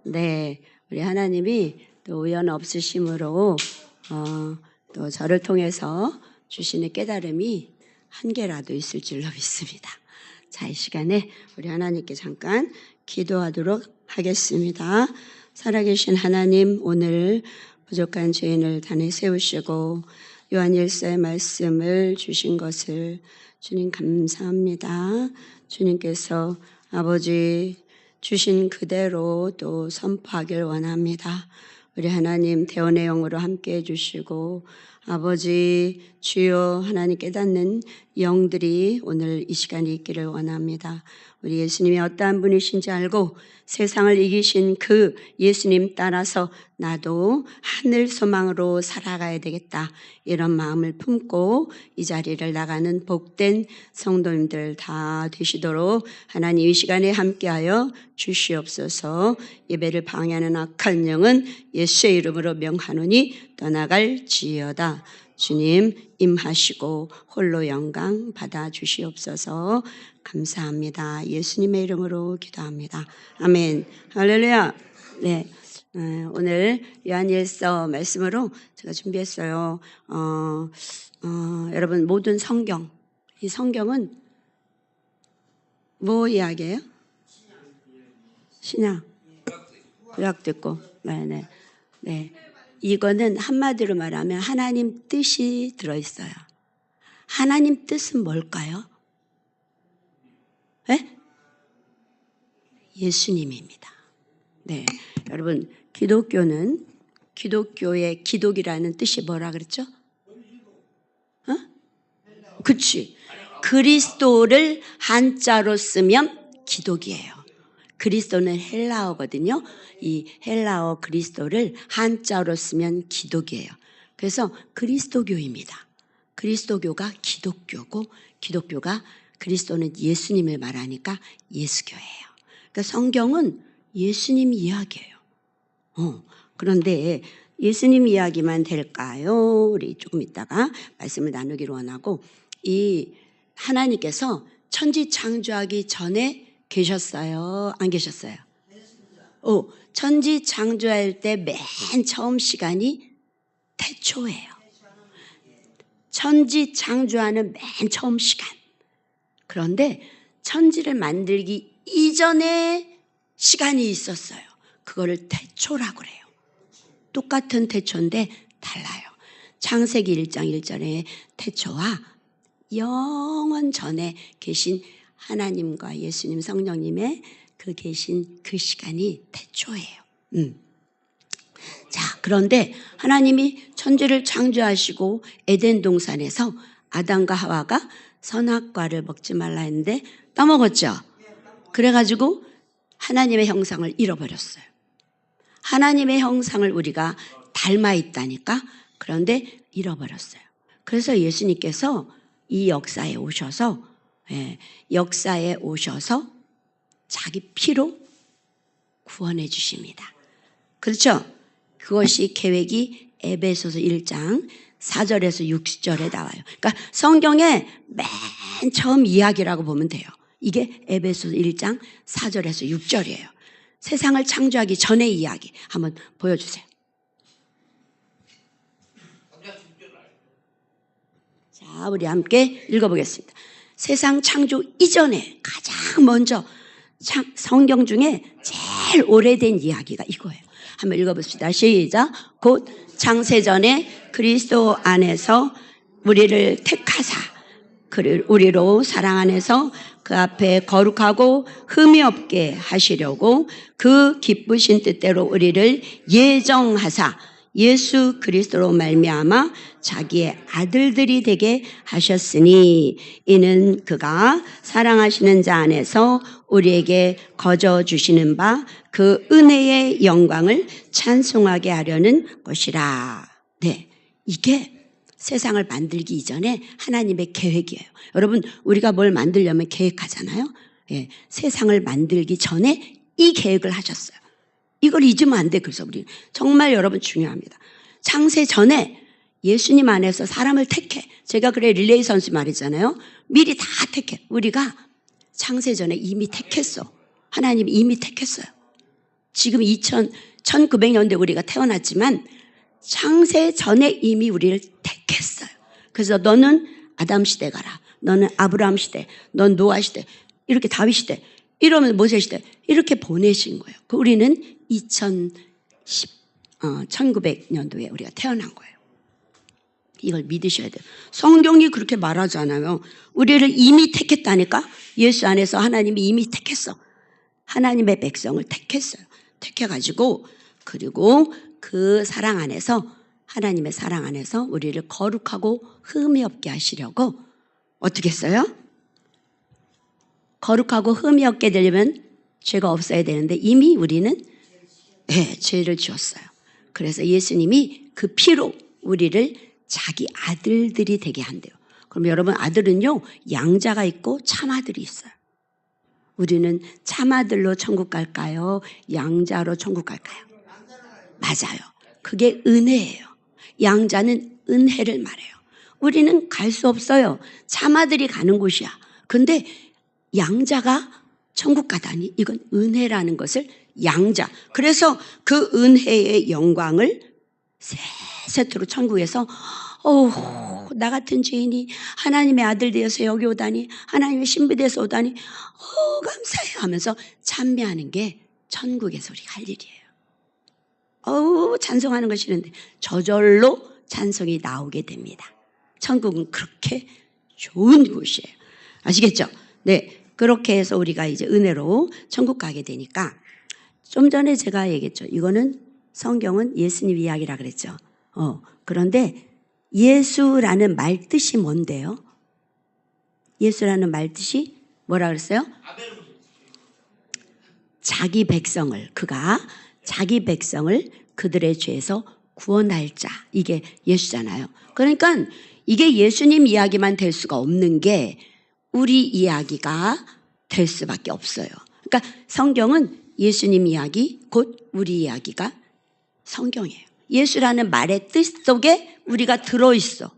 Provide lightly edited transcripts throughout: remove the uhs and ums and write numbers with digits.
네, 우리 하나님이 또 우연 없으심으로 또 저를 통해서 주시는 깨달음이 한 개라도 있을 줄로 믿습니다. 자, 이 시간에 우리 하나님께 잠깐 기도하도록 하겠습니다. 살아계신 하나님, 오늘 부족한 죄인을 단에 세우시고 요한일서의 말씀을 주신 것을 주님 감사합니다. 주님께서 아버지 주신 그대로 또 선포하길 원합니다. 우리 하나님 대원의 영으로 함께해 주시고 아버지 주여 하나님 깨닫는 영들이 오늘 이 시간에 있기를 원합니다. 우리 예수님이 어떠한 분이신지 알고 세상을 이기신 그 예수님 따라서 나도 하늘 소망으로 살아가야 되겠다, 이런 마음을 품고 이 자리를 나가는 복된 성도님들 다 되시도록 하나님 이 시간에 함께하여 주시옵소서. 예배를 방해하는 악한 영은 예수의 이름으로 명하노니 떠나갈지어다. 주님 임하시고 홀로 영광 받아 주시옵소서. 감사합니다. 예수님의 이름으로 기도합니다. 아멘. 할렐루야. 네, 오늘 요한일서 말씀으로 제가 준비했어요. 여러분 모든 성경, 이 성경은 뭐 이야기예요? 신약, 구약도 있고, 네. 이거는 한마디로 말하면 하나님 뜻이 들어있어요. 하나님 뜻은 뭘까요? 네? 예수님입니다. 네, 여러분 기독교는 기독교의 기독이라는 뜻이 뭐라 그랬죠? 그치. 그리스도를 한자로 쓰면 기독이에요. 그리스도는 헬라어거든요. 이 헬라어 그리스도를 한자로 쓰면 기독이에요. 그래서 그리스도교입니다. 그리스도교가 기독교고 기독교가 그리스도는 예수님을 말하니까 예수교예요. 그러니까 성경은 예수님 이야기예요. 그런데 예수님 이야기만 될까요? 우리 조금 있다가 말씀을 나누기를 원하고, 이 하나님께서 천지 창조하기 전에 계셨어요? 안 계셨어요? 천지 창조할 때 맨 처음 시간이 태초예요. 천지 창조하는 맨 처음 시간. 그런데 천지를 만들기 이전에 시간이 있었어요. 그거를 태초라고 그래요. 똑같은 태초인데 달라요. 창세기 1장 1절에 태초와 영원 전에 계신 하나님과 예수님 성령님의 그 계신 그 시간이 태초예요. 자, 그런데 하나님이 천지를 창조하시고 에덴 동산에서 아담과 하와가 선악과를 먹지 말라 했는데 떠먹었죠. 그래가지고 하나님의 형상을 잃어버렸어요. 하나님의 형상을 우리가 닮아 있다니까. 그런데 잃어버렸어요. 그래서 예수님께서 이 역사에 오셔서 자기 피로 구원해 주십니다. 그렇죠? 그것이 계획이 에베소서 1장 4절에서 6절에 나와요. 그러니까 성경의 맨 처음 이야기라고 보면 돼요. 이게 에베소서 1장 4절에서 6절이에요. 세상을 창조하기 전의 이야기 한번 보여주세요. 자, 우리 함께 읽어보겠습니다. 세상 창조 이전에 가장 먼저 성경 중에 제일 오래된 이야기가 이거예요. 한번 읽어봅시다. 시작. 곧 창세전에 그리스도 안에서 우리를 택하사 우리로 사랑 안에서 그 앞에 거룩하고 흠이 없게 하시려고 그 기쁘신 뜻대로 우리를 예정하사 예수 그리스도로 말미암아 자기의 아들들이 되게 하셨으니 이는 그가 사랑하시는 자 안에서 우리에게 거저 주시는 바 그 은혜의 영광을 찬송하게 하려는 것이라. 네, 이게 세상을 만들기 이전에 하나님의 계획이에요. 여러분, 우리가 뭘 만들려면 계획하잖아요. 예, 세상을 만들기 전에 이 계획을 하셨어요. 이걸 잊으면 안 돼. 그래서 우리 정말 여러분 중요합니다. 창세 전에 예수님 안에서 사람을 택해. 제가 그래 릴레이 선수 말했잖아요. 미리 다 택해. 우리가 창세 전에 이미 택했어. 하나님이 이미 택했어요. 지금 1900년대 우리가 태어났지만 창세 전에 이미 우리를 택했어요. 그래서 너는 아담 시대 가라. 너는 아브라함 시대, 넌 노아 시대, 이렇게 다윗 시대, 이러면 모세 시대 이렇게 보내신 거예요. 우리는 1900년도에 우리가 태어난 거예요. 이걸 믿으셔야 돼요. 성경이 그렇게 말하잖아요. 우리를 이미 택했다니까. 예수 안에서 하나님이 이미 택했어. 하나님의 백성을 택했어요. 택해가지고 그리고 그 사랑 안에서 하나님의 사랑 안에서 우리를 거룩하고 흠이 없게 하시려고 어떻게 했어요? 거룩하고 흠이 없게 되려면 죄가 없어야 되는데 이미 우리는 죄를 지었어요. 그래서 예수님이 그 피로 우리를 자기 아들들이 되게 한대요. 그럼 여러분 아들은요 양자가 있고 참아들이 있어요. 우리는 참아들로 천국 갈까요? 양자로 천국 갈까요? 맞아요. 그게 은혜예요. 양자는 은혜를 말해요. 우리는 갈 수 없어요. 참아들이 가는 곳이야. 근데 양자가 천국 가다니 이건 은혜라는 것을 양자. 그래서 그 은혜의 영광을 세세토록 천국에서 나 같은 죄인이 하나님의 아들 되어서 여기 오다니 하나님의 신비 되어서 오다니 감사해요 하면서 찬미하는 게 천국에서 우리가 할 일이에요. 찬송하는 거 싫은데 저절로 찬송이 나오게 됩니다. 천국은 그렇게 좋은 곳이에요. 아시겠죠? 네, 그렇게 해서 우리가 이제 은혜로 천국 가게 되니까 좀 전에 제가 얘기했죠. 이거는 성경은 예수님 이야기라 그랬죠. 그런데 예수라는 말 뜻이 뭔데요? 예수라는 말 뜻이 뭐라 그랬어요? 자기 백성을 그가 자기 백성을 그들의 죄에서 구원할 자. 이게 예수잖아요. 그러니까 이게 예수님 이야기만 될 수가 없는 게 우리 이야기가 될 수밖에 없어요. 그러니까 성경은 예수님 이야기 곧 우리 이야기가 성경이에요. 예수라는 말의 뜻 속에 우리가 들어있어.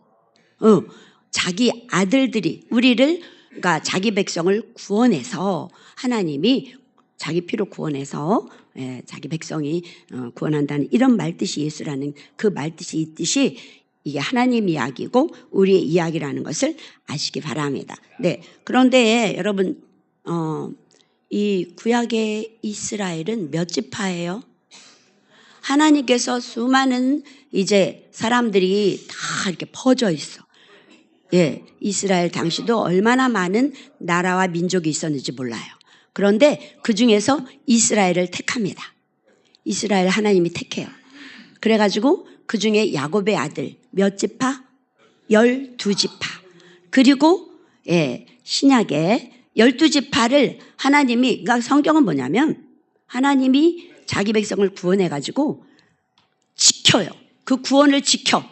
자기 아들들이 우리를 그러니까 자기 백성을 구원해서 하나님이 자기 피로 구원해서 자기 백성이 구원한다는 이런 말뜻이 예수라는 그 말뜻이 있듯이 이게 하나님 이야기고 우리의 이야기라는 것을 아시기 바랍니다. 네. 그런데 여러분 이 구약의 이스라엘은 몇 지파예요? 하나님께서 수많은 이제 사람들이 다 이렇게 퍼져 있어. 이스라엘 당시도 얼마나 많은 나라와 민족이 있었는지 몰라요. 그런데 그 중에서 이스라엘을 택합니다. 이스라엘 하나님이 택해요. 그래가지고 그 중에 야곱의 아들 몇 지파? 12지파. 그리고 신약의 12지파를 하나님이 그러니까 성경은 뭐냐면 하나님이 자기 백성을 구원해가지고 지켜요. 그 구원을 지켜.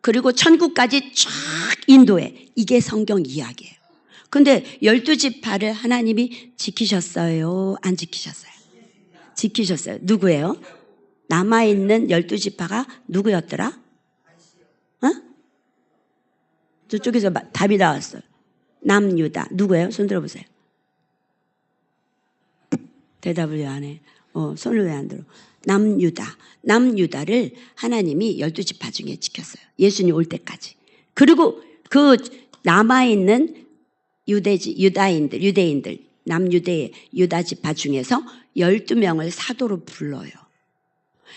그리고 천국까지 쫙 인도해. 이게 성경 이야기예요. 근데 12지파를 하나님이 지키셨어요? 안 지키셨어요? 지키셨어요. 누구예요? 남아있는 12지파가 누구였더라? 저쪽에서 답이 나왔어요. 남유다. 누구예요? 손 들어보세요. 대답을 왜 안 해? 손을 왜 안 들어? 남유다. 남유다를 하나님이 12지파 중에 지켰어요. 예수님 올 때까지. 그리고 그 남아있는 유대인들, 남유대 유다 지파 중에서 12명을 사도로 불러요.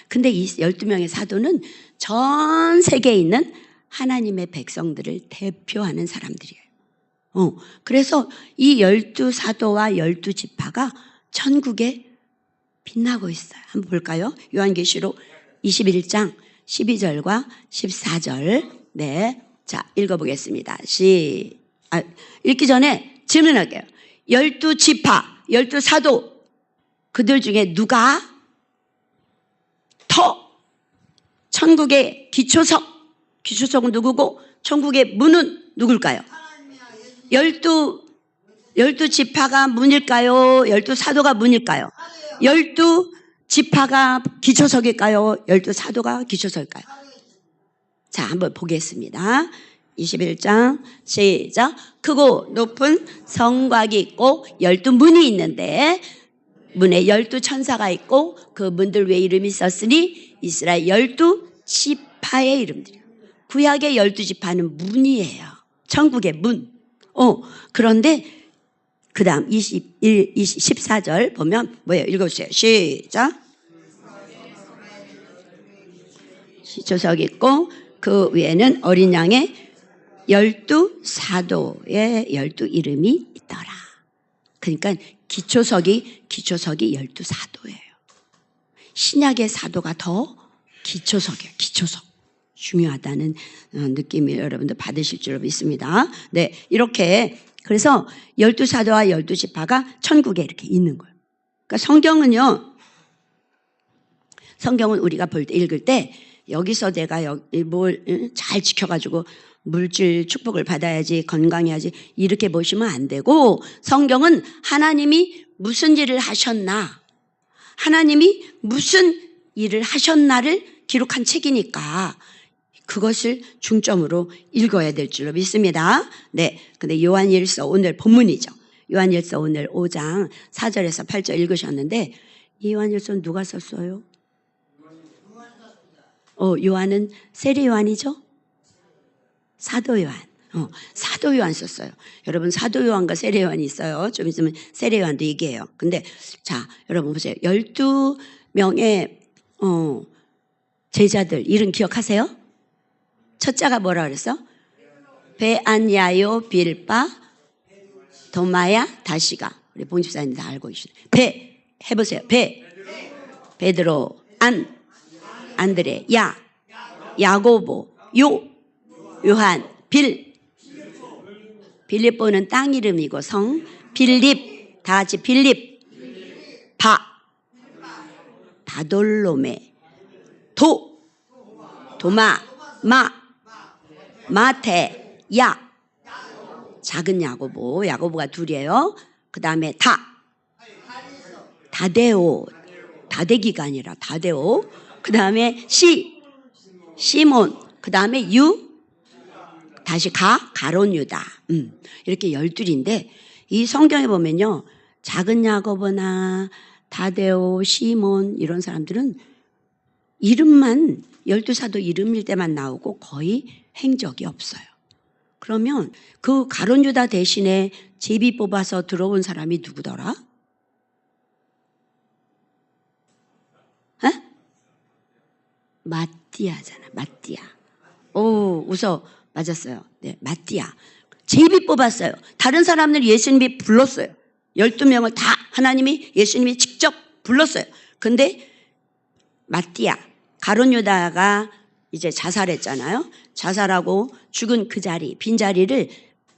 근데 이 12명의 사도는 전 세계에 있는 하나님의 백성들을 대표하는 사람들이에요. 그래서 이 12사도와 12지파가 천국에 빛나고 있어요. 한번 볼까요? 요한계시록 21장 12절과 14절. 네. 자, 읽어보겠습니다. 읽기 전에 질문할게요. 12지파, 12사도, 그들 중에 누가 더 천국의 기초석은 누구고 천국의 문은 누굴까요? 12지파가 문일까요? 12사도가 문일까요? 12지파가 기초석일까요? 12사도가 기초석일까요? 자, 한번 보겠습니다. 21장 시작. 크고 높은 성곽이 있고 12문이 있는데 문에 12천사가 있고 그 문들 왜 이름이 있었으니 이스라엘 12지파의 이름들이에요. 구약의 12지파는 문이에요. 천국의 문. 그런데 그 다음 14절 보면 뭐예요? 읽어주세요. 시작. 시초석 있고 그 위에는 어린 양의 12사도의 12 이름이 있더라. 그러니까 기초석이 12사도예요. 신약의 사도가 더 기초석이에요. 기초석. 중요하다는 느낌을 여러분들 받으실 줄 믿습니다. 네, 이렇게 그래서 12사도와 12지파가 천국에 이렇게 있는 거예요. 그러니까 성경은 우리가 볼 때 읽을 때 여기서 내가 뭘 잘 지켜가지고 물질 축복을 받아야지 건강해야지 이렇게 보시면 안 되고 성경은 하나님이 무슨 일을 하셨나 하나님이 무슨 일을 하셨나를 기록한 책이니까 그것을 중점으로 읽어야 될 줄로 믿습니다. 네, 근데 요한일서 오늘 본문이죠. 요한일서 오늘 5장 4절에서 8절 읽으셨는데 이 요한일서는 누가 썼어요? 요한은 세례 요한이죠? 사도 요한. 사도 요한 썼어요. 여러분 사도 요한과 세례 요한이 있어요. 좀 있으면 세례 요한도 얘기해요. 근데 자, 여러분 보세요. 12명의 제자들 이름 기억하세요? 첫자가 뭐라 그랬어? 베안야요 빌바 도마야 다시가. 우리 봉집사님 다 알고 계시네. 해보세요. 베드로 안드레 야고보 요한 빌립보는 땅 이름이고 성 빌립 다 같이 빌립 바돌로메 도마 마테 작은 야고보가 둘이에요. 그 다음에 다대기가 아니라 다데오. 그 다음에 시몬. 그 다음에 다시 가론 유다. 이렇게 12인데 이 성경에 보면요. 작은 야고보나 다데오, 시몬 이런 사람들은 이름만 12사도 이름일 때만 나오고 거의 행적이 없어요. 그러면 그 가론 유다 대신에 제비 뽑아서 들어온 사람이 누구더라? 마띠아잖아. 마띠아. 웃어. 맞았어요. 네, 마띠아. 제비 뽑았어요. 다른 사람들 예수님이 불렀어요. 12명을 다 하나님이 예수님이 직접 불렀어요. 근데 마띠아, 가론 유다가 이제 자살했잖아요. 자살하고 죽은 그 자리, 빈자리를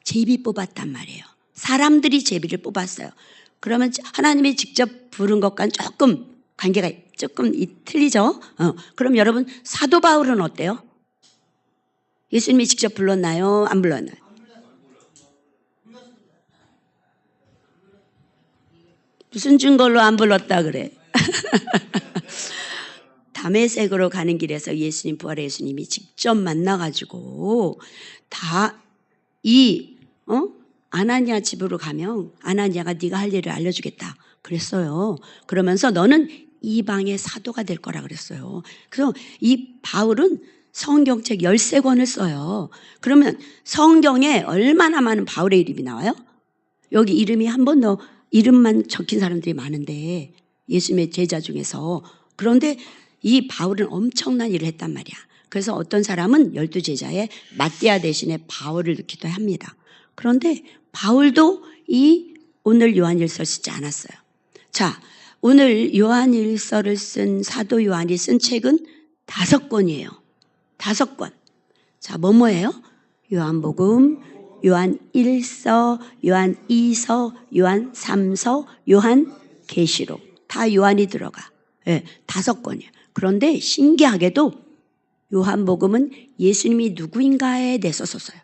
제비 뽑았단 말이에요. 사람들이 제비를 뽑았어요. 그러면 하나님이 직접 부른 것과는 조금 관계가 조금 틀리죠. 그럼 여러분 사도 바울은 어때요? 예수님이 직접 불렀나요? 안 불렀나요? 무슨 증거로 안 불렀다 그래? 다메섹으로 가는 길에서 예수님 부활의 예수님이 직접 만나가지고 다 아나니아 집으로 가면 아나니아가 네가 할 일을 알려주겠다 그랬어요. 그러면서 너는 이방의 사도가 될 거라 그랬어요. 그래서 이 바울은 성경책 13권을 써요. 그러면 성경에 얼마나 많은 바울의 이름이 나와요? 여기 이름이 한 번 더 이름만 적힌 사람들이 많은데 예수님의 제자 중에서. 그런데 이 바울은 엄청난 일을 했단 말이야. 그래서 어떤 사람은 12제자의 마띠아 대신에 바울을 넣기도 합니다. 그런데 바울도 이 오늘 요한일서를 쓰지 않았어요. 자, 오늘 요한일서를 쓴 사도 요한이 쓴 책은 5권이에요. 5권. 자, 뭐예요? 요한복음, 요한 1서, 요한 2서, 요한 3서, 요한 계시록. 다 요한이 들어가. 네, 5권이에요. 그런데 신기하게도 요한복음은 예수님이 누구인가에 대해서 썼어요.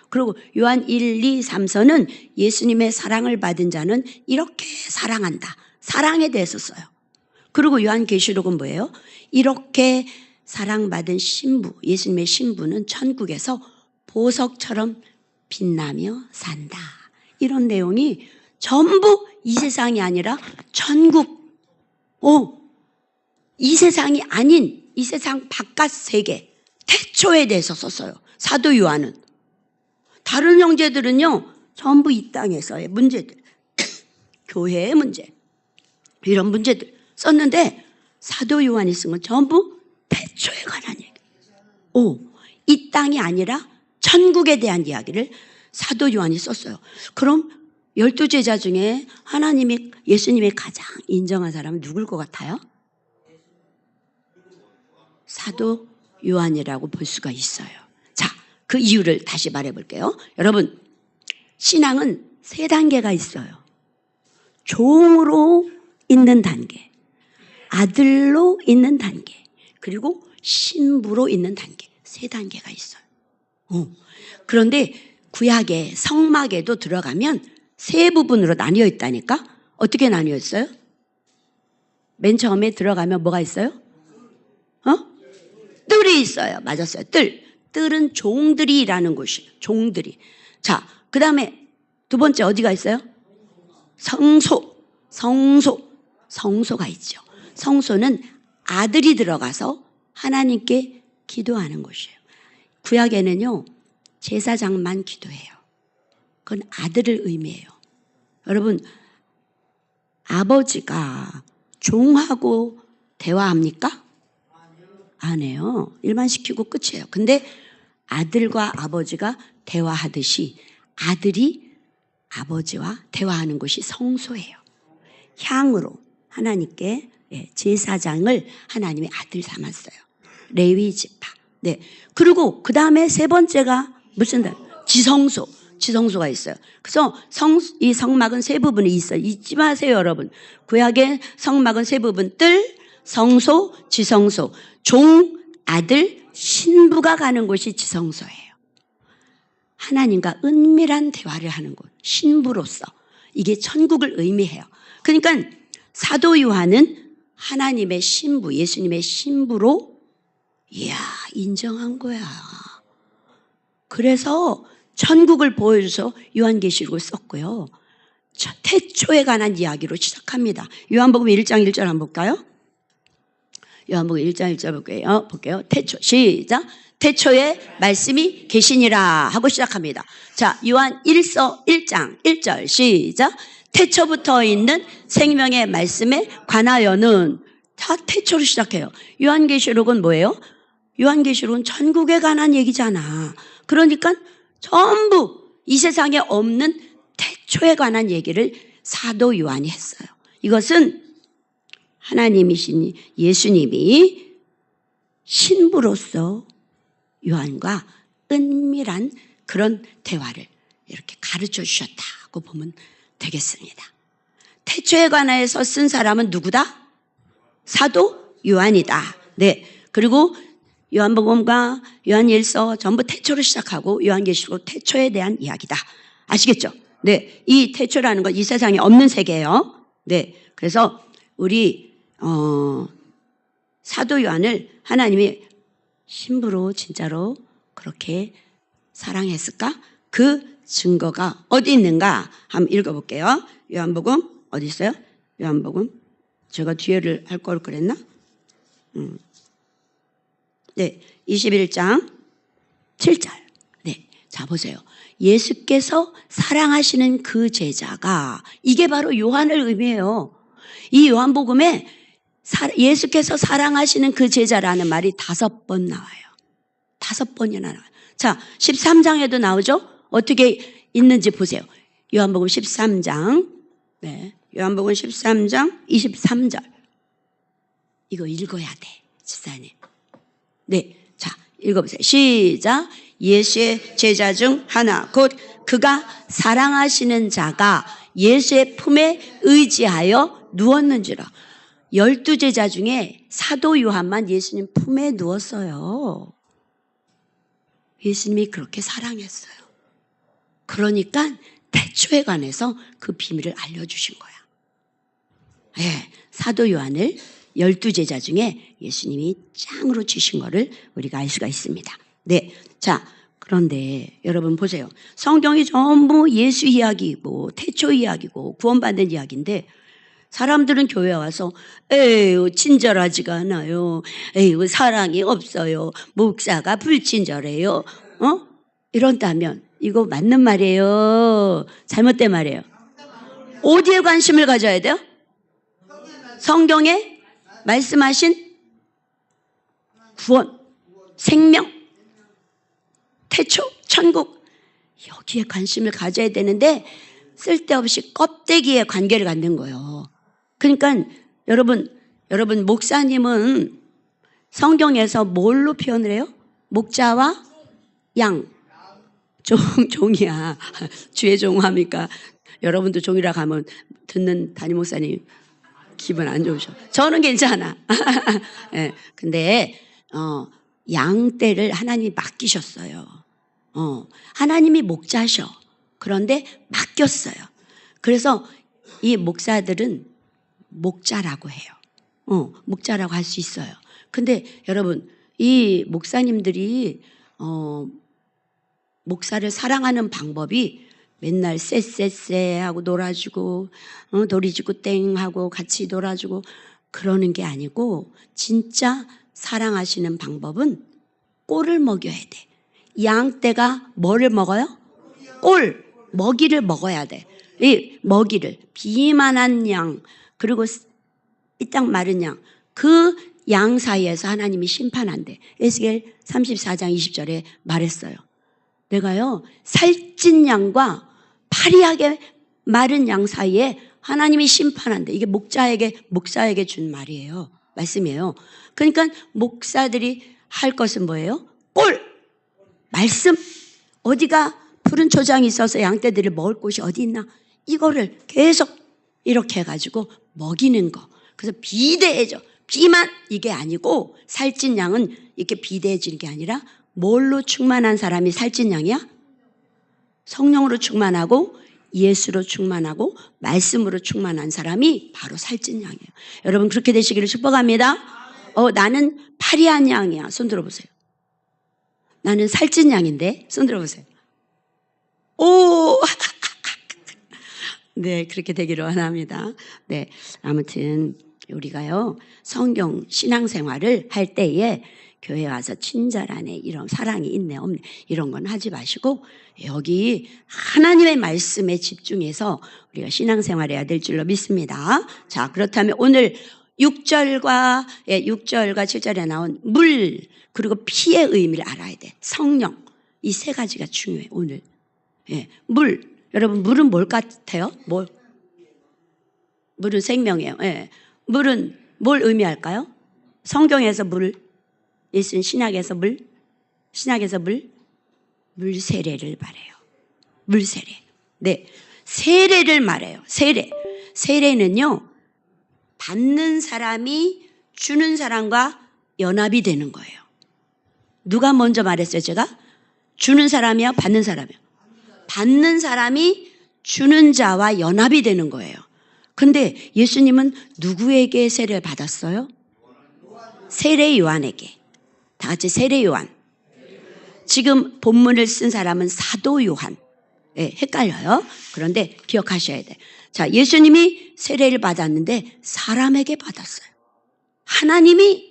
그리고 요한 1, 2, 3서는 예수님의 사랑을 받은 자는 이렇게 사랑한다. 사랑에 대해서 써요. 그리고 요한계시록은 뭐예요? 이렇게 사랑받은 신부, 예수님의 신부는 천국에서 보석처럼 빛나며 산다. 이런 내용이 전부 이 세상이 아니라 천국, 이 세상이 아닌 이 세상 바깥 세계, 태초에 대해서 썼어요. 사도 요한은. 다른 형제들은요, 전부 이 땅에서의 문제들, 교회의 문제, 이런 문제들 썼는데 사도 요한이 쓴 건 전부 태초에 관한 얘기. 이 땅이 아니라 천국에 대한 이야기를 사도 요한이 썼어요. 그럼 12제자 중에 예수님이 가장 인정한 사람은 누굴 것 같아요? 사도 요한이라고 볼 수가 있어요. 자, 그 이유를 다시 말해 볼게요. 여러분, 신앙은 3단계가 있어요. 종으로 있는 단계, 아들로 있는 단계, 그리고 신부로 있는 단계, 3단계가 있어요. 그런데 구약의 성막에도 들어가면 3부분으로 나뉘어 있다니까? 어떻게 나뉘어 있어요? 맨 처음에 들어가면 뭐가 있어요? 뜰이 있어요. 맞았어요. 뜰은 종들이 일하는 곳이에요. 종들이. 자, 그 다음에 2번째 어디가 있어요? 성소가 있죠. 성소는 아들이 들어가서 하나님께 기도하는 곳이에요. 구약에는요, 제사장만 기도해요. 그건 아들을 의미해요. 여러분, 아버지가 종하고 대화합니까? 안 해요. 일만 시키고 끝이에요. 근데 아들과 아버지가 대화하듯이 아들이 아버지와 대화하는 곳이 성소예요. 향으로 하나님께 제사장을 하나님의 아들 삼았어요. 레위 지파. 네. 그리고 그 다음에 3번째가 무슨 지성소가 있어요. 그래서 이 성막은 3부분이 있어요. 잊지 마세요, 여러분. 구약의 성막은 3부분, 뜰, 성소, 지성소. 종, 아들, 신부가 가는 곳이 지성소예요. 하나님과 은밀한 대화를 하는 곳, 신부로서. 이게 천국을 의미해요. 그러니까 사도 요한은 하나님의 신부, 예수님의 신부로 인정한 거야. 그래서 천국을 보여줘서 요한계시록을 썼고요. 태초에 관한 이야기로 시작합니다. 요한복음 1장 1절 한번 볼까요? 요한복음 1장 1절 볼게요. 태초, 시작. 태초에 말씀이 계시니라 하고 시작합니다. 자, 요한 1장 1절 시작. 태초부터 있는 생명의 말씀에 관하여는, 다 태초로 시작해요. 요한계시록은 뭐예요? 요한계시록은 천국에 관한 얘기잖아. 그러니까 전부 이 세상에 없는 태초에 관한 얘기를 사도 요한이 했어요. 이것은 하나님이신 예수님이 신부로서 요한과 은밀한 그런 대화를 이렇게 가르쳐 주셨다고 보면 되겠습니다. 태초에 관해서 쓴 사람은 누구다? 사도 요한이다. 네. 그리고 요한복음과 요한일서 전부 태초로 시작하고 요한계시록 태초에 대한 이야기다. 아시겠죠? 네. 이 태초라는 건 이 세상에 없는 세계예요. 네. 그래서 우리 사도 요한을 하나님이 신부로 진짜로 그렇게 사랑했을까? 그 증거가 어디 있는가? 한번 읽어볼게요. 요한복음 어디 있어요? 요한복음 제가 뒤에를 할 걸 그랬나? 네, 21장 7절. 네, 자 보세요. 예수께서 사랑하시는 그 제자가, 이게 바로 요한을 의미해요. 이 요한복음에 예수께서 사랑하시는 그 제자라는 말이 5번 나와요. 5번이나 나와요. 자, 13장에도 나오죠? 어떻게 있는지 보세요. 요한복음 13장. 네. 요한복음 13장 23절. 이거 읽어야 돼, 집사님. 네. 자, 읽어보세요. 시작. 예수의 제자 중 하나, 곧 그가 사랑하시는 자가 예수의 품에 의지하여 누웠는지라. 12제자 중에 사도 요한만 예수님 품에 누웠어요. 예수님이 그렇게 사랑했어요. 그러니까 태초에 관해서 그 비밀을 알려주신 거야. 네, 사도 요한을 12제자 중에 예수님이 짱으로 주신 거를 우리가 알 수가 있습니다. 네, 자, 그런데 여러분 보세요. 성경이 전부 예수 이야기고 태초 이야기고 구원받는 이야기인데 사람들은 교회에 와서 에휴 친절하지가 않아요. 에휴 사랑이 없어요. 목사가 불친절해요. 이런다면 이거 맞는 말이에요? 잘못된 말이에요? 어디에 관심을 가져야 돼요? 성경에 말씀하신 구원, 생명, 태초, 천국 여기에 관심을 가져야 되는데 쓸데없이 껍데기에 관계를 갖는 거예요. 그러니까 여러분 목사님은 성경에서 뭘로 표현을 해요? 목자와 양. 종이야. 주의 종합니까? 여러분도 종이라고 하면 듣는 담임 목사님 기분 안 좋으셔. 저는 괜찮아. 네, 근데 양떼를 하나님이 맡기셨어요. 하나님이 목자셔. 그런데 맡겼어요. 그래서 이 목사들은 목자라고 해요. 목자라고 할 수 있어요. 근데 여러분 이 목사님들이 목사를 사랑하는 방법이 맨날 쎄쎄쎄 하고 놀아주고 놀이지구 땡 하고 같이 놀아주고 그러는 게 아니고 진짜 사랑하시는 방법은 꼴을 먹여야 돼. 양떼가 뭐를 먹어요? 꼴, 먹이를 먹어야 돼. 이 먹이를 비만한 양 그리고 이 딱 마른 양 그 양 사이에서 하나님이 심판한대. 에스겔 34장 20절에 말했어요. 내가요 살찐 양과 파리하게 마른 양 사이에 하나님이 심판한대. 이게 목사에게 준 말이에요. 말씀이에요. 그러니까 목사들이 할 것은 뭐예요? 꼴! 말씀! 어디가 푸른 초장이 있어서 양떼들을 먹을 곳이 어디 있나? 이거를 계속 이렇게 해가지고 먹이는 거. 그래서 비대해져. 비만 이게 아니고 살찐 양은 이렇게 비대해지는 게 아니라 뭘로 충만한 사람이 살찐 양이야? 성령으로 충만하고 예수로 충만하고 말씀으로 충만한 사람이 바로 살찐 양이에요. 여러분 그렇게 되시기를 축복합니다. 나는 파리한 양이야. 손 들어보세요. 나는 살찐 양인데 손 들어보세요. 오! 네, 그렇게 되기를 원합니다. 네, 아무튼 우리가요 성경 신앙생활을 할 때에 교회 와서 친절하네 이런 사랑이 있네 없네 이런 건 하지 마시고 여기 하나님의 말씀에 집중해서 우리가 신앙생활해야 될 줄로 믿습니다. 자, 그렇다면 오늘 6절과 7절에 나온 물 그리고 피의 의미를 알아야 돼. 성령 이 세 가지가 중요해. 오늘 물 여러분 물은 뭘 같아요? 물은 생명이에요. 물은 뭘 의미할까요? 성경에서 물 예수는 신약에서 물세례를 말해요. 물세례. 네. 세례를 말해요. 세례는요, 받는 사람이 주는 사람과 연합이 되는 거예요. 누가 먼저 말했어요, 제가? 주는 사람이요, 받는 사람이요? 받는 사람이 주는 자와 연합이 되는 거예요. 근데 예수님은 누구에게 세례를 받았어요? 세례 요한에게. 다 같이 세례 요한. 지금 본문을 쓴 사람은 사도 요한. 헷갈려요. 그런데 기억하셔야 돼. 자, 예수님이 세례를 받았는데 사람에게 받았어요. 하나님이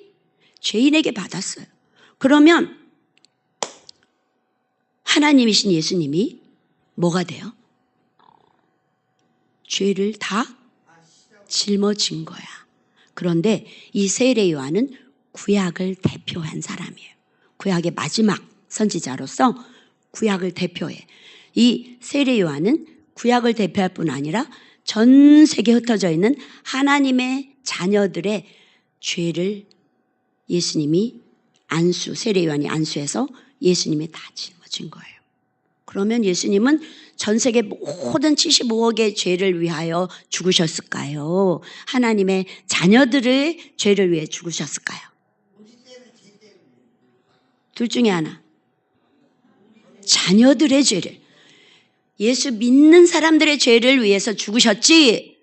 죄인에게 받았어요. 그러면 하나님이신 예수님이 뭐가 돼요? 죄를 다 짊어진 거야. 그런데 이 세례 요한은 구약을 대표한 사람이에요. 구약의 마지막 선지자로서 구약을 대표해. 이 세례 요한은 구약을 대표할 뿐 아니라 전 세계에 흩어져 있는 하나님의 자녀들의 죄를 예수님이 세례 요한이 안수해서 예수님이 다 짊어진 거예요. 그러면 예수님은 전 세계 모든 75억의 죄를 위하여 죽으셨을까요? 하나님의 자녀들의 죄를 위해 죽으셨을까요? 둘 중에 하나. 자녀들의 죄를. 예수 믿는 사람들의 죄를 위해서 죽으셨지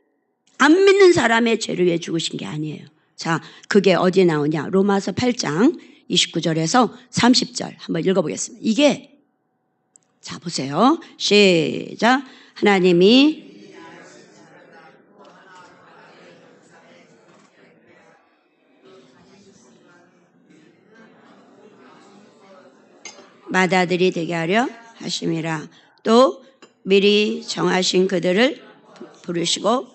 안 믿는 사람의 죄를 위해 죽으신 게 아니에요. 자, 그게 어디에 나오냐? 로마서 8장 29절에서 30절 한번 읽어보겠습니다. 이게 자, 보세요. 시작. 하나님이 맏아들이 되게 하려 하심이라. 또 미리 정하신 그들을 부르시고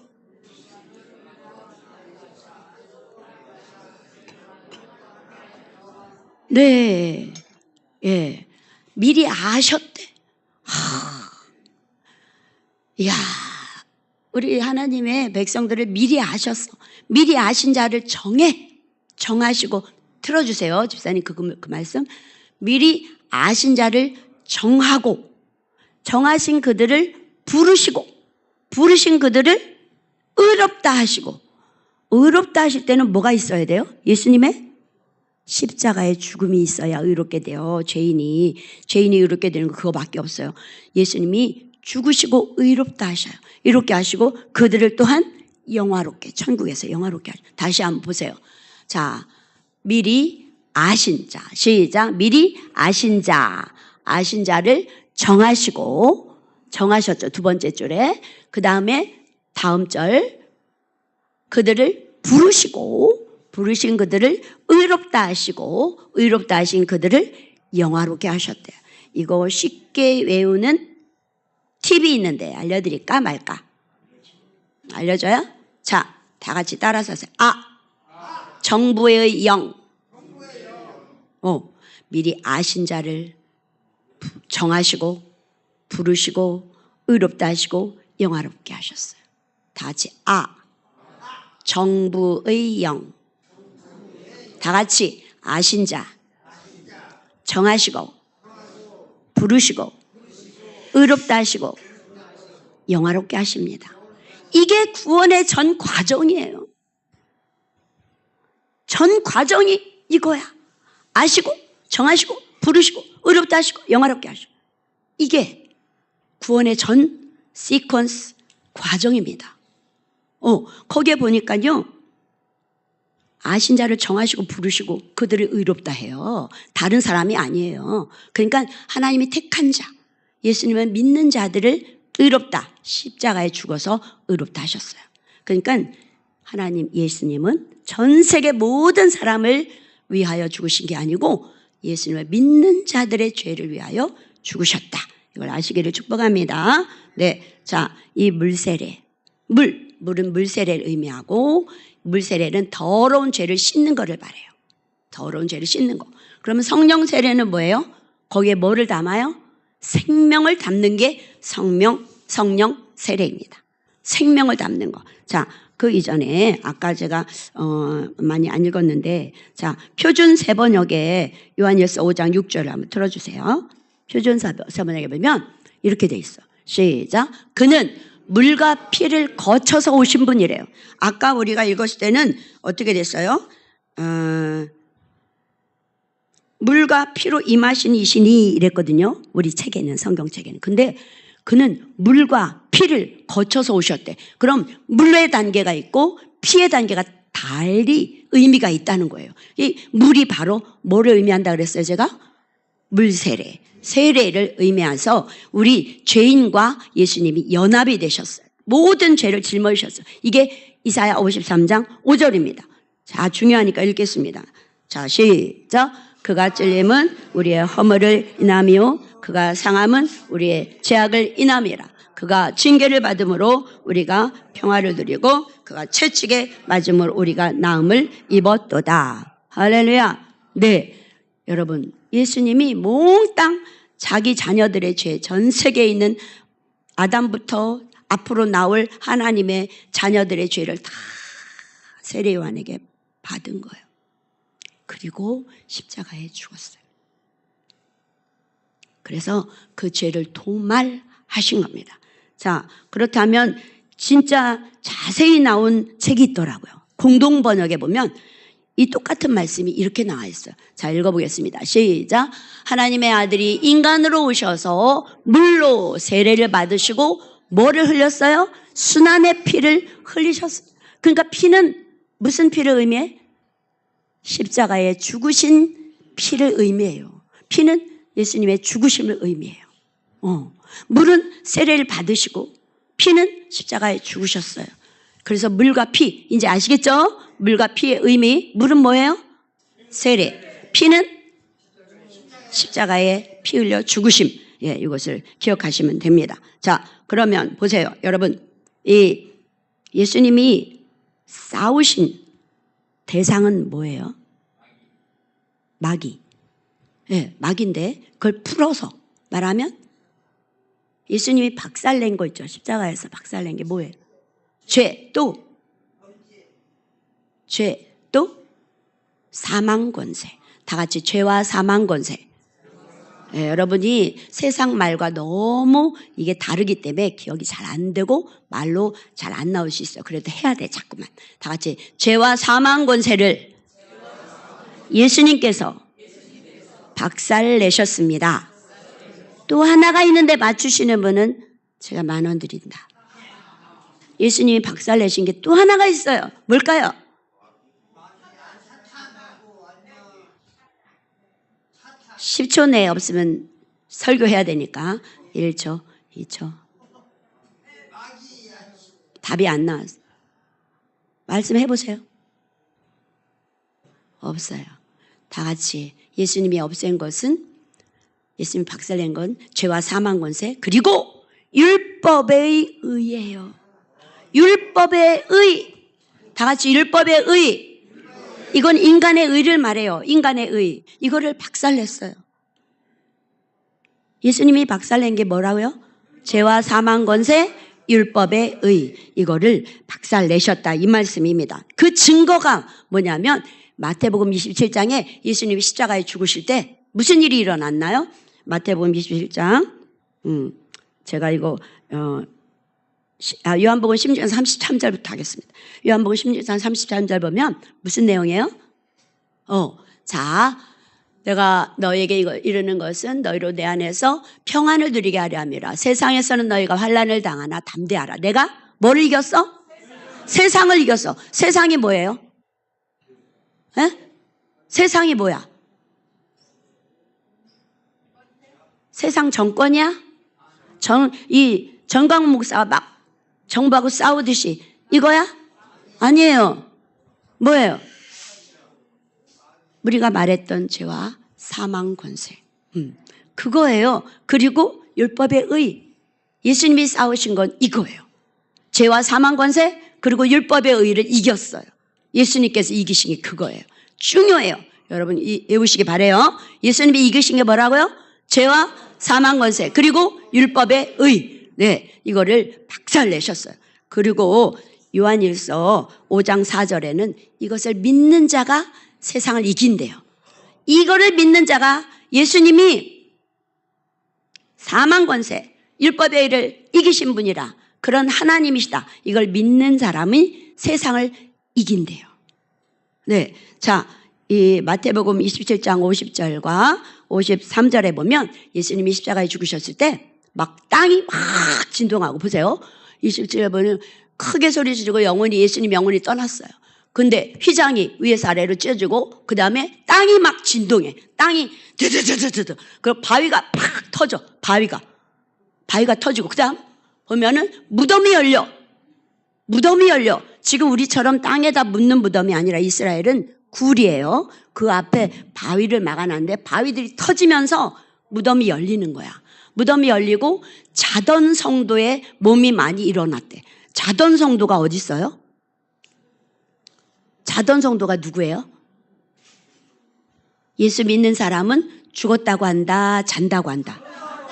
네, 예, 미리 아셨대. 이야, 우리 하나님의 백성들을 미리 아셨어. 미리 아신 자를 정하시고 틀어주세요. 집사님 그 말씀. 미리 아신 자를 정하고 정하신 그들을 부르신 그들을 의롭다 하시고, 의롭다 하실 때는 뭐가 있어야 돼요? 예수님의 십자가의 죽음이 있어야 의롭게 돼요. 죄인이 의롭게 되는 거 그거밖에 없어요. 예수님이 죽으시고 의롭다 하셔요. 이렇게 하시고 그들을 또한 영화롭게, 천국에서 영화롭게 하셔요. 다시 한번 보세요. 자, 미리 아신 자, 시작. 미리 아신 자를 정하셨죠. 두 번째 줄에. 그 다음에 다음 절, 그들을 부르신 그들을 의롭다 하시고, 의롭다 하신 그들을 영화롭게 하셨대요. 이거 쉽게 외우는 팁이 있는데 알려드릴까 말까? 알려줘요? 자, 다 같이 따라서 하세요. 정부의 영. 미리 아신 자를 정하시고 부르시고 의롭다 하시고 영화롭게 하셨어요. 다 같이 정부의 영. 다 같이 아신 자 정하시고 부르시고 의롭다 하시고 영화롭게 하십니다. 이게 구원의 전 과정이에요. 전 과정이 이거야. 아시고 정하시고 부르시고 의롭다 하시고 영화롭게 하시고. 이게 구원의 전 시퀀스 과정입니다. 거기에 보니까요. 아신 자를 정하시고 부르시고 그들을 의롭다 해요. 다른 사람이 아니에요. 그러니까 하나님이 택한 자, 예수님은 믿는 자들을 의롭다, 십자가에 죽어서 의롭다 하셨어요. 그러니까 하나님, 예수님은 전 세계 모든 사람을 위하여 죽으신 게 아니고 예수님을 믿는 자들의 죄를 위하여 죽으셨다. 이걸 아시기를 축복합니다. 네, 자, 이 물세례, 물은 물세례를 의미하고 물세례는 더러운 죄를 씻는 거를 말해요. 더러운 죄를 씻는 거. 그러면 성령 세례는 뭐예요? 거기에 뭐를 담아요? 생명을 담는 게 성령 세례입니다. 생명을 담는 거. 자, 그 이전에 아까 제가 많이 안 읽었는데, 자, 표준 세번역에 요한일서 5장 6절을 한번 틀어주세요. 표준 세번역에 보면 이렇게 돼 있어. 시작. 그는 물과 피를 거쳐서 오신 분이래요. 아까 우리가 읽었을 때는 어떻게 됐어요? 물과 피로 임하신 이시니 이랬거든요. 우리 책에는, 성경책에는. 근데 그는 물과 피를 거쳐서 오셨대. 그럼 물의 단계가 있고 피의 단계가 달리 의미가 있다는 거예요. 이 물이 바로 뭐를 의미한다 그랬어요, 제가? 물세례. 세례를 의미해서 우리 죄인과 예수님이 연합이 되셨어요. 모든 죄를 짊어지셨어요. 이게 이사야 53장 5절입니다. 자, 중요하니까 읽겠습니다. 자, 시작. 그가 찔림은 우리의 허물을 인하며 그가 상함은 우리의 죄악을 인함이라. 그가 징계를 받음으로 우리가 평화를 누리고 그가 채찍에 맞음으로 우리가 나음을 입었도다. 할렐루야. 네, 여러분, 예수님이 몽땅 자기 자녀들의 죄, 전 세계에 있는 아담부터 앞으로 나올 하나님의 자녀들의 죄를 다 세례 요한에게 받은 거예요. 그리고 십자가에 죽었어요. 그래서 그 죄를 도말하신 겁니다. 자, 그렇다면 진짜 자세히 나온 책이 있더라고요. 공동번역에 보면 이 똑같은 말씀이 이렇게 나와 있어요. 자, 읽어보겠습니다. 시작. 하나님의 아들이 인간으로 오셔서 물로 세례를 받으시고 뭐를 흘렸어요? 순환의 피를 흘리셨어요. 그러니까 피는 무슨 피를 의미해? 십자가에 죽으신 피를 의미해요. 피는 예수님의 죽으심을 의미해요. 물은 세례를 받으시고 피는 십자가에 죽으셨어요. 그래서 물과 피, 이제 아시겠죠? 물과 피의 의미. 물은 뭐예요? 세례. 피는 십자가에 피 흘려 죽으심. 예, 이것을 기억하시면 됩니다. 자, 그러면 보세요. 여러분, 이 예수님이 싸우신 대상은 뭐예요? 마귀. 예, 마귀인데 그걸 풀어서 말하면 예수님이 박살낸 거 있죠. 십자가에서 박살낸 게 뭐예요? 죄, 또 사망 권세. 다 같이 죄와 사망 권세. 예, 여러분이 세상 말과 너무 이게 다르기 때문에 기억이 잘 안 되고 말로 잘 안 나올 수 있어요. 그래도 해야 돼, 자꾸만. 다 같이 죄와 사망 권세를 예수님께서 박살 내셨습니다. 또 하나가 있는데 맞추시는 분은 제가 10,000원 드린다. 예수님이 박살 내신 게 또 하나가 있어요. 뭘까요? 십 10초 내에 없으면 설교해야 되니까 1초, 2초. 답이 안 나왔어요. 말씀해 보세요. 없어요. 다 같이 예수님이 없앤 것은, 예수님이 박살낸 건 죄와 사망 권세, 그리고 율법의 의예요. 율법의 의. 다 같이 율법의 의. 이건 인간의 의를 말해요. 인간의 의. 이거를 박살냈어요. 예수님이 박살낸 게 뭐라고요? 죄와 사망 권세, 율법의 의. 이거를 박살내셨다, 이 말씀입니다. 그 증거가 뭐냐면 마태복음 27장에 예수님이 십자가에 죽으실 때 무슨 일이 일어났나요? 마태복음 27장. 제가 이거 요한복음 16장 33절부터 하겠습니다. 요한복음 16장 33절 보면 무슨 내용이에요? 자, 내가 너에게 이르는 것은 너희로 내 안에서 평안을 누리게 하려 함이라. 세상에서는 너희가 환난을 당하나 담대하라. 내가 뭐를 이겼어? 세상을 이겼어. 세상이 뭐예요? 에? 세상이 뭐야? 세상 정권이야? 이 정광훈 목사가 막 정부하고 싸우듯이 이거야? 아니에요. 뭐예요? 우리가 말했던 죄와 사망 권세. 그거예요. 그리고 율법의 의. 예수님이 싸우신 건 이거예요. 죄와 사망 권세, 그리고 율법의 의를 이겼어요. 예수님께서 이기신 게 그거예요. 중요해요. 여러분 외우시기 바라요. 예수님이 이기신 게 뭐라고요? 죄와 사망 권세, 그리고 율법의 의. 네, 이거를 박살내셨어요. 그리고 요한일서 5장 4절에는 이것을 믿는 자가 세상을 이긴대요. 이거를 믿는 자가, 예수님이 사망 권세, 율법의 의를 이기신 분이라, 그런 하나님이시다. 이걸 믿는 사람이 세상을 이긴대요. 네, 자, 이 마태복음 27장 50절과 53절에 보면 예수님이 십자가에 죽으셨을 때 막 땅이 막 진동하고, 보세요. 27절에 보면 크게 소리 지르고 예수님 영혼이 떠났어요. 근데 휘장이 위에서 아래로 찢어지고 그 다음에 땅이 막 진동해. 땅이 드드드드드. 그리고 바위가 팍 터져. 바위가 터지고, 그 다음 보면은 무덤이 열려. 지금 우리처럼 땅에다 묻는 무덤이 아니라 이스라엘은 굴이에요. 그 앞에 바위를 막아놨는데 바위들이 터지면서 무덤이 열리는 거야. 무덤이 열리고 자던 성도의 몸이 많이 일어났대. 자던 성도가 어디 있어요? 자던 성도가 누구예요? 예수 믿는 사람은 죽었다고 한다, 잔다고 한다.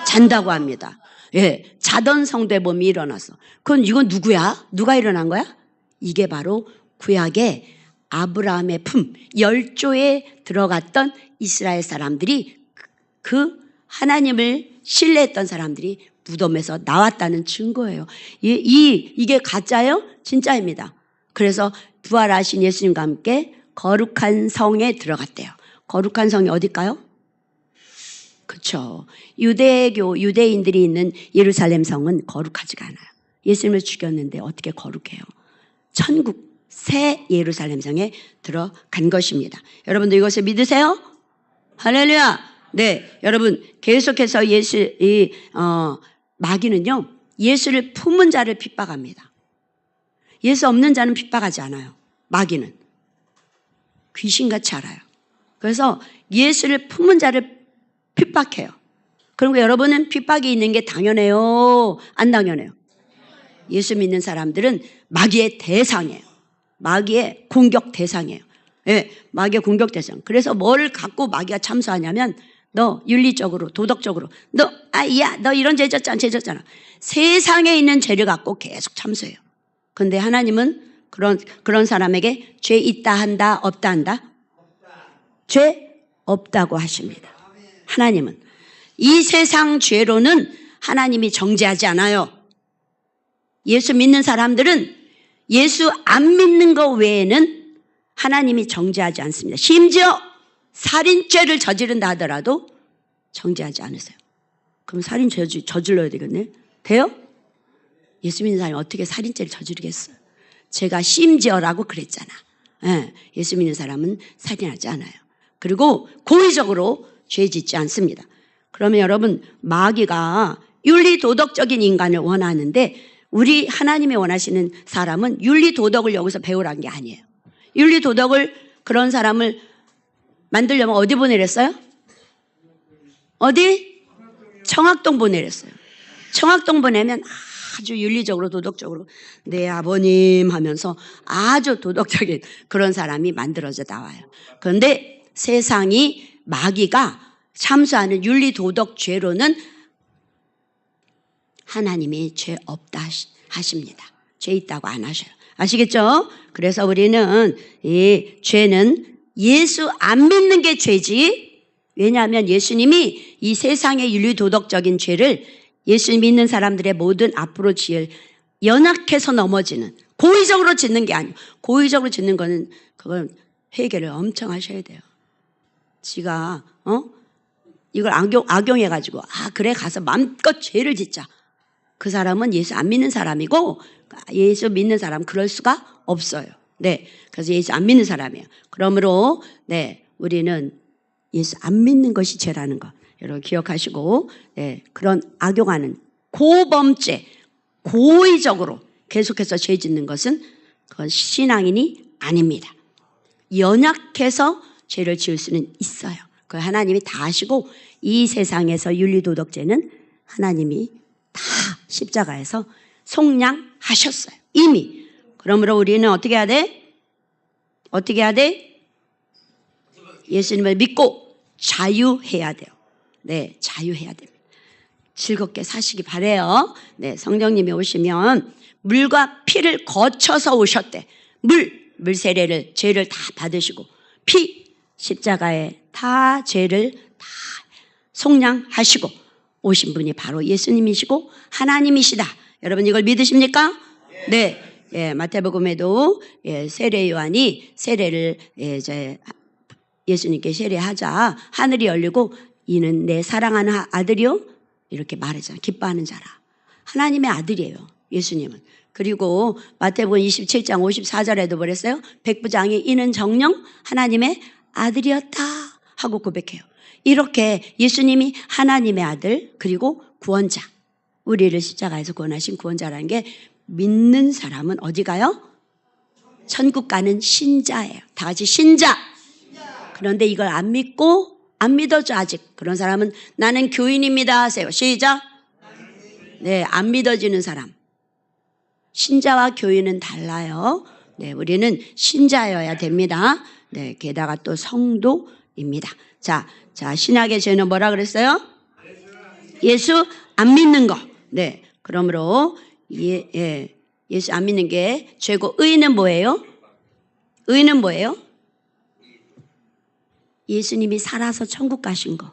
잔다고 합니다. 예, 자던 성도의 몸이 일어났어. 그건 이건 누구야? 누가 일어난 거야? 이게 바로 구약의 아브라함의 품, 열조에 들어갔던 이스라엘 사람들이, 그 하나님을 신뢰했던 사람들이 무덤에서 나왔다는 증거예요. 이게 가짜예요? 진짜입니다. 그래서 부활하신 예수님과 함께 거룩한 성에 들어갔대요. 거룩한 성이 어딜까요? 그렇죠. 유대인들이 있는 예루살렘 성은 거룩하지가 않아요. 예수님을 죽였는데 어떻게 거룩해요? 천국 새 예루살렘 성에 들어간 것입니다. 여러분들 이것을 믿으세요? 할렐루야. 네, 여러분 계속해서 마귀는요 예수를 품은 자를 핍박합니다. 예수 없는 자는 핍박하지 않아요. 마귀는 귀신같이 알아요. 그래서 예수를 품은 자를 핍박해요. 그리고 여러분은 핍박이 있는 게 당연해요? 안 당연해요? 예수 믿는 사람들은 마귀의 대상이에요. 마귀의 공격 대상이에요. 네, 마귀의 공격 대상. 그래서 뭘 갖고 마귀가 참수하냐면 너 윤리적으로 도덕적으로 너 이런 죄 졌잖아. 세상에 있는 죄를 갖고 계속 참수해요. 그런데 하나님은 그런 사람에게 죄 있다 한다 없다 한다? 죄 없다고 하십니다. 하나님은 이 세상 죄로는 하나님이 정죄하지 않아요. 예수 믿는 사람들은 예수 안 믿는 것 외에는 하나님이 정죄하지 않습니다. 심지어 살인죄를 저지른다 하더라도 정죄하지 않으세요. 그럼 살인 저질러야 되겠네? 돼요? 예수 믿는 사람이 어떻게 살인죄를 저지르겠어요? 제가 심지어라고 그랬잖아. 예수 믿는 사람은 살인하지 않아요. 그리고 고의적으로 죄 짓지 않습니다. 그러면 여러분 마귀가 윤리도덕적인 인간을 원하는데 우리 하나님이 원하시는 사람은 윤리도덕을 여기서 배우라는 게 아니에요. 윤리도덕을 그런 사람을 만들려면 어디 보내랬어요? 어디? 청학동 보내랬어요. 청학동 보내면 아주 윤리적으로 도덕적으로 내 아버님 하면서 아주 도덕적인 그런 사람이 만들어져 나와요. 그런데 세상이 마귀가 참수하는 윤리도덕 죄로는 하나님이 죄 없다 하십니다. 죄 있다고 안 하셔요. 아시겠죠? 그래서 우리는 이 죄는 예수 안 믿는 게 죄지. 왜냐하면 예수님이 이 세상의 윤리도덕적인 죄를 예수 믿는 사람들의 모든 앞으로 지을 연약해서 넘어지는 고의적으로 짓는 게 아니에요. 고의적으로 짓는 거는 그건 회개를 엄청 하셔야 돼요. 지가 이걸 악용해가지고 그래 가서 마음껏 죄를 짓자. 그 사람은 예수 안 믿는 사람이고 예수 믿는 사람은 그럴 수가 없어요. 네, 그래서 예수 안 믿는 사람이에요. 그러므로 네, 우리는 예수 안 믿는 것이 죄라는 거 여러분 기억하시고 네, 그런 악용하는 고범죄, 고의적으로 계속해서 죄 짓는 것은 그건 신앙인이 아닙니다. 연약해서 죄를 지을 수는 있어요. 그 하나님이 다 아시고 이 세상에서 윤리도덕죄는 하나님이 다 십자가에서 속량하셨어요. 이미. 그러므로 우리는 어떻게 해야 돼? 어떻게 해야 돼? 예수님을 믿고 자유해야 돼요. 네, 자유해야 됩니다. 즐겁게 사시기 바래요. 네, 성령님이 오시면 물과 피를 거쳐서 오셨대. 물 세례를 죄를 다 받으시고 피 십자가에 다 죄를 다 속량하시고 오신 분이 바로 예수님이시고 하나님이시다. 여러분 이걸 믿으십니까? 네. 예, 마태복음에도 세례 요한이 세례를 이제 예수님께 세례하자 하늘이 열리고 이는 내 사랑하는 아들이요 이렇게 말했잖아요. 기뻐하는 자라. 하나님의 아들이에요. 예수님은. 그리고 마태복음 27장 54절에도 그랬어요. 백부장이 이는 정녕 하나님의 아들이었다 하고 고백해요. 이렇게 예수님이 하나님의 아들 그리고 구원자 우리를 십자가에서 구원하신 구원자라는 게 믿는 사람은 어디 가요? 천국 가는 신자예요. 다 같이 신자. 그런데 이걸 안 믿고 안 믿어져 아직. 그런 사람은 나는 교인입니다 하세요. 시작. 네, 안 믿어지는 사람. 신자와 교인은 달라요. 네, 우리는 신자여야 됩니다. 네, 게다가 또 성도입니다. 자, 신약의 죄는 뭐라 그랬어요? 예수 안 믿는 거. 네, 그러므로 예수 안 믿는 게 죄고 의는 뭐예요? 의는 뭐예요? 예수님이 살아서 천국 가신 거.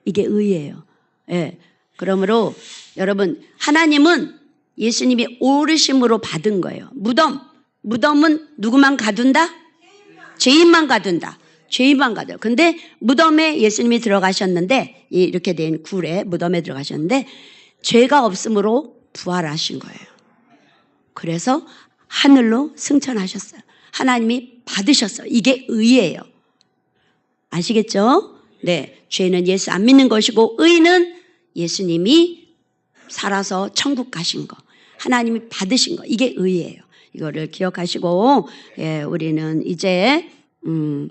이게 의예요. 예. 그러므로 여러분 하나님은 예수님이 오르심으로 받은 거예요. 무덤은 누구만 가둔다? 죄인만 가둔다. 죄인만 가둬요. 근데 무덤에 예수님이 들어가셨는데 이렇게 된 굴에 무덤에 들어가셨는데 죄가 없으므로 부활하신 거예요. 그래서 하늘로 승천하셨어요. 하나님이 받으셨어요. 이게 의예요. 아시겠죠? 네, 죄는 예수 안 믿는 것이고 의는 예수님이 살아서 천국 가신 거, 하나님이 받으신 거, 이게 의예요. 이거를 기억하시고 우리는 이제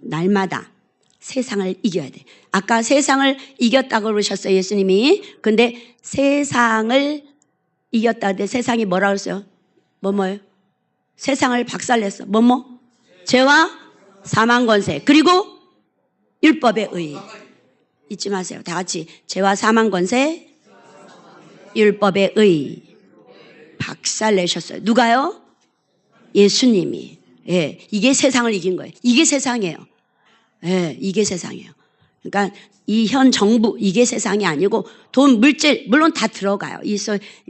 날마다 세상을 이겨야 돼. 아까 세상을 이겼다고 그러셨어요, 예수님이. 근데 세상을 이겼다 할 때 세상이 뭐라고 했어요? 뭐예요? 세상을 박살냈어. 죄와 사망 권세. 그리고 율법의 의. 잊지 마세요. 다 같이. 죄와 사망 권세, 율법의 의. 박살내셨어요. 누가요? 예수님이. 예, 이게 세상을 이긴 거예요. 이게 세상이에요. 예, 이게 세상이에요. 그러니까 이 현 정부, 이게 세상이 아니고 돈, 물질, 물론 다 들어가요.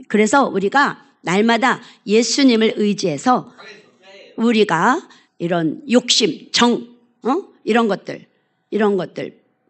그래서 우리가 날마다 예수님을 의지해서 우리가 이런 욕심, 이런 것들,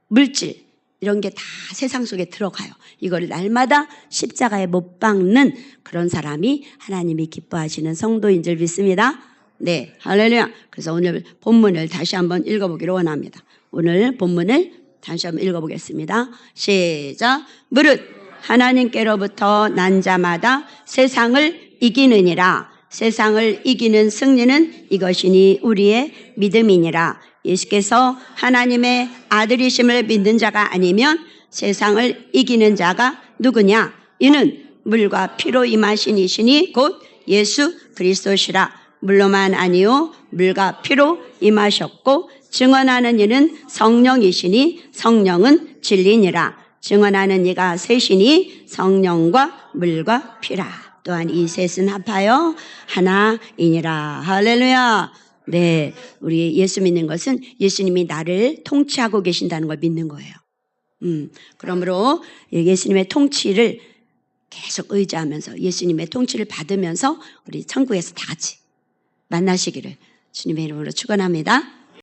물질, 이런 게 다 세상 속에 들어가요. 이걸 날마다 십자가에 못 박는 그런 사람이 하나님이 기뻐하시는 성도인 줄 믿습니다. 네, 할렐루야. 그래서 오늘 본문을 다시 한번 읽어보기를 원합니다. 오늘 본문을 다시 한번 읽어보겠습니다. 시작. 무릇 하나님께로부터 난 자마다 세상을 이기느니라. 세상을 이기는 승리는 이것이니 우리의 믿음이니라. 예수께서 하나님의 아들이심을 믿는 자가 아니면 세상을 이기는 자가 누구냐? 이는 물과 피로 임하신 이시니 곧 예수 그리스도시라. 물로만 아니요 물과 피로 임하셨고 증언하는 이는 성령이시니 성령은 진리니라. 증언하는 이가 셋이니 성령과 물과 피라. 또한 이 셋은 합하여 하나이니라. 할렐루야. 네, 우리 예수 믿는 것은 예수님이 나를 통치하고 계신다는 걸 믿는 거예요. 그러므로 예수님의 통치를 계속 의지하면서 예수님의 통치를 받으면서 우리 천국에서 다 같이 만나시기를 주님의 이름으로 축원합니다.